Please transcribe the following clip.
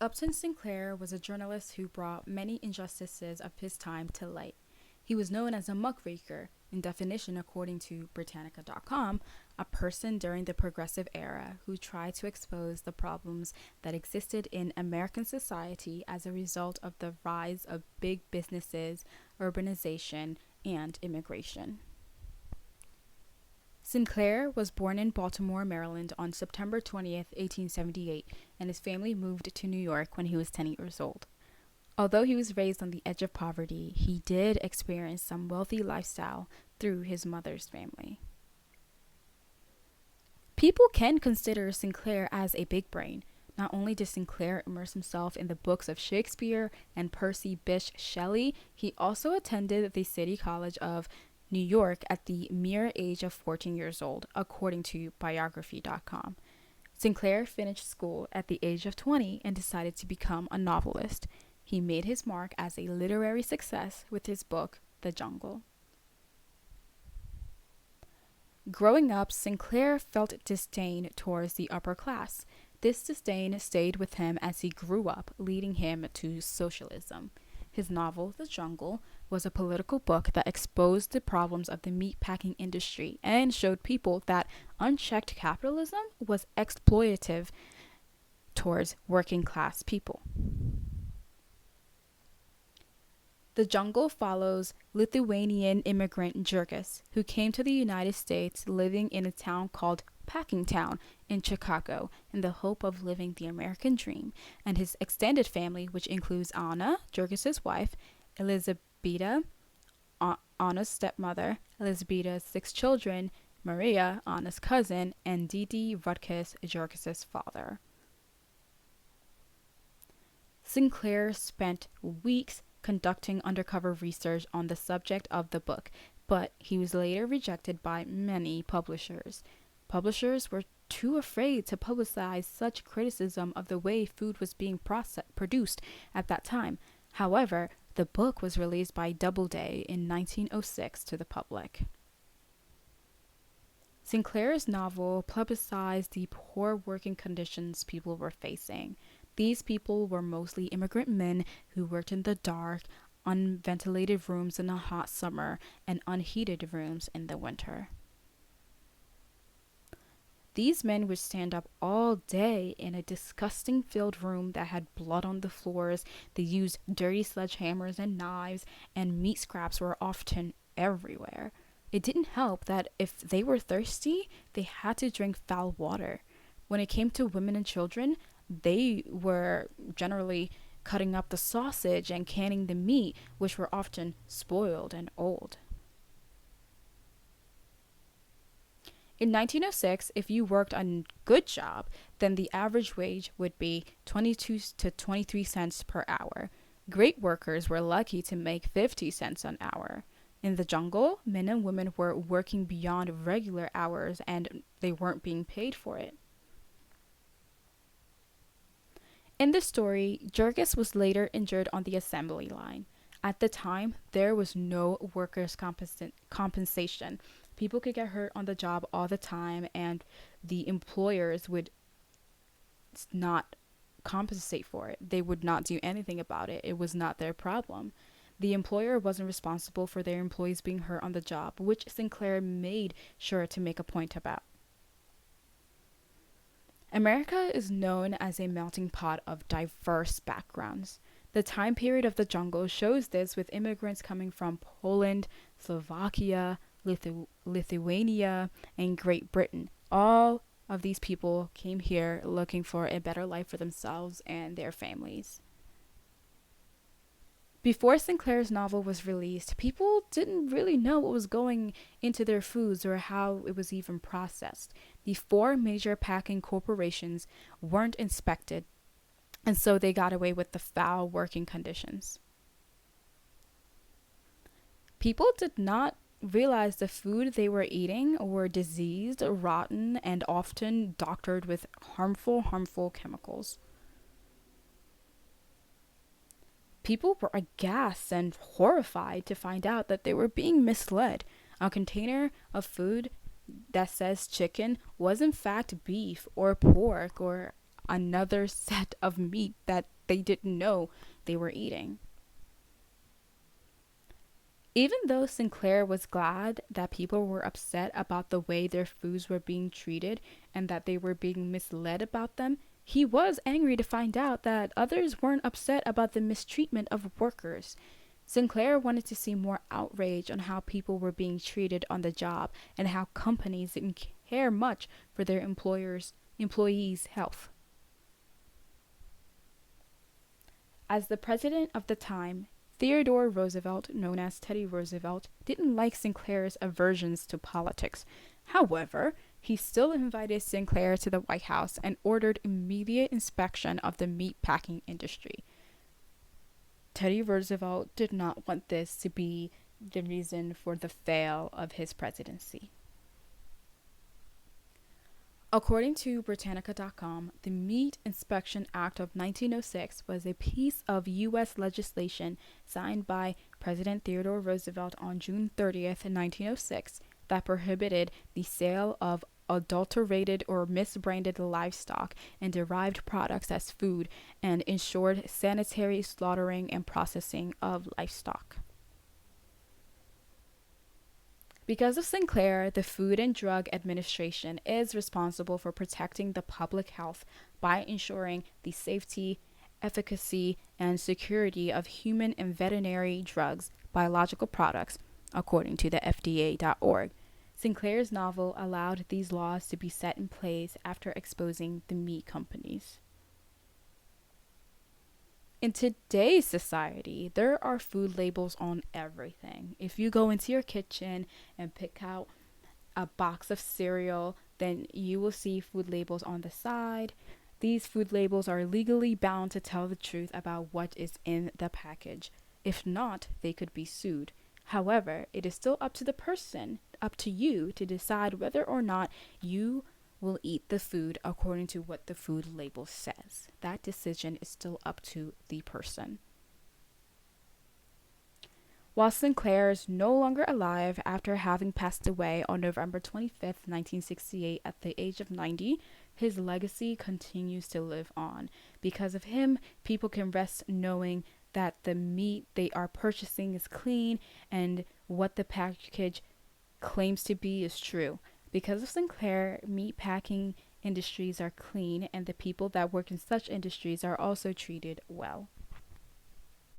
Upton Sinclair was a journalist who brought many injustices of his time to light. He was known as a muckraker, in definition according to Britannica.com, a person during the Progressive Era who tried to expose the problems that existed in American society as a result of the rise of big businesses, urbanization, and immigration. Sinclair was born in Baltimore, Maryland on September 20th, 1878, and his family moved to New York when he was 10 years old. Although he was raised on the edge of poverty, he did experience some wealthy lifestyle through his mother's family. People can consider Sinclair as a big brain. Not only did Sinclair immerse himself in the books of Shakespeare and Percy Bysshe Shelley, he also attended the City College of New York at the mere age of 14 years old, according to biography.com. Sinclair finished school at the age of 20 and decided to become a novelist. He made his mark as a literary success with his book, The Jungle. Growing up, Sinclair felt disdain towards the upper class. This disdain stayed with him as he grew up, leading him to socialism. His novel, The Jungle, was a political book that exposed the problems of the meatpacking industry and showed people that unchecked capitalism was exploitative towards working class people. The Jungle follows Lithuanian immigrant Jurgis, who came to the United States living in a town called Packingtown in Chicago in the hope of living the American dream, and his extended family, which includes Anna, Jurgis's wife, Elizabeta, Anna's stepmother, Elizabeta's 6 children, Maria, Anna's cousin, and Didi Rutkus, Jurgis's father. Sinclair spent weeks conducting undercover research on the subject of the book, but he was later rejected by many publishers. Publishers were too afraid to publicize such criticism of the way food was being produced at that time. However, the book was released by Doubleday in 1906 to the public. Sinclair's novel publicized the poor working conditions people were facing. These people were mostly immigrant men who worked in the dark, unventilated rooms in the hot summer, and unheated rooms in the winter. These men would stand up all day in a disgusting filled room that had blood on the floors. They used dirty sledgehammers and knives, and meat scraps were often everywhere. It didn't help that if they were thirsty, they had to drink foul water. When it came to women and children, they were generally cutting up the sausage and canning the meat, which were often spoiled and old. In 1906, if you worked a good job, then the average wage would be 22 to 23 cents per hour. Great workers were lucky to make 50 cents an hour. In the jungle, men and women were working beyond regular hours and they weren't being paid for it. In the story, Jurgis was later injured on the assembly line. At the time, there was no workers' compensation. People could get hurt on the job all the time, and the employers would not compensate for it. They would not do anything about it. It was not their problem. The employer wasn't responsible for their employees being hurt on the job, which Sinclair made sure to make a point about. America is known as a melting pot of diverse backgrounds. The time period of the jungle shows this, with immigrants coming from Poland, Slovakia, Lithuania, and Great Britain. All of these people came here looking for a better life for themselves and their families. Before Sinclair's novel was released, people didn't really know what was going into their foods or how it was even processed. The 4 major packing corporations weren't inspected, and so they got away with the foul working conditions. People did not realize the food they were eating were diseased, rotten, and often doctored with harmful chemicals. People were aghast and horrified to find out that they were being misled. A container of food that says chicken was in fact beef or pork or another set of meat that they didn't know they were eating. Even though Sinclair was glad that people were upset about the way their foods were being treated and that they were being misled about them, he was angry to find out that others weren't upset about the mistreatment of workers. Sinclair wanted to see more outrage on how people were being treated on the job and how companies didn't care much for their employees' health. As the president of the time, Theodore Roosevelt, known as Teddy Roosevelt, didn't like Sinclair's aversions to politics. However, he still invited Sinclair to the White House and ordered immediate inspection of the meatpacking industry. Teddy Roosevelt did not want this to be the reason for the fail of his presidency. According to Britannica.com, the Meat Inspection Act of 1906 was a piece of U.S. legislation signed by President Theodore Roosevelt on June 30th, 1906, that prohibited the sale of adulterated or misbranded livestock and derived products as food and ensured sanitary slaughtering and processing of livestock. Because of Sinclair, the Food and Drug Administration is responsible for protecting the public health by ensuring the safety, efficacy, and security of human and veterinary drugs, biological products, according to the FDA.org. Sinclair's novel allowed these laws to be set in place after exposing the meat companies. In today's society, there are food labels on everything. If you go into your kitchen and pick out a box of cereal, then you will see food labels on the side. These food labels are legally bound to tell the truth about what is in the package. If not, they could be sued. However, it is still up to the person, up to you, to decide whether or not you will eat the food according to what the food label says. That decision is still up to the person. While Sinclair is no longer alive after having passed away on November 25th, 1968, at the age of 90, his legacy continues to live on. Because of him, people can rest knowing that the meat they are purchasing is clean and what the package claims to be is true. Because of Sinclair, meat packing industries are clean and the people that work in such industries are also treated well.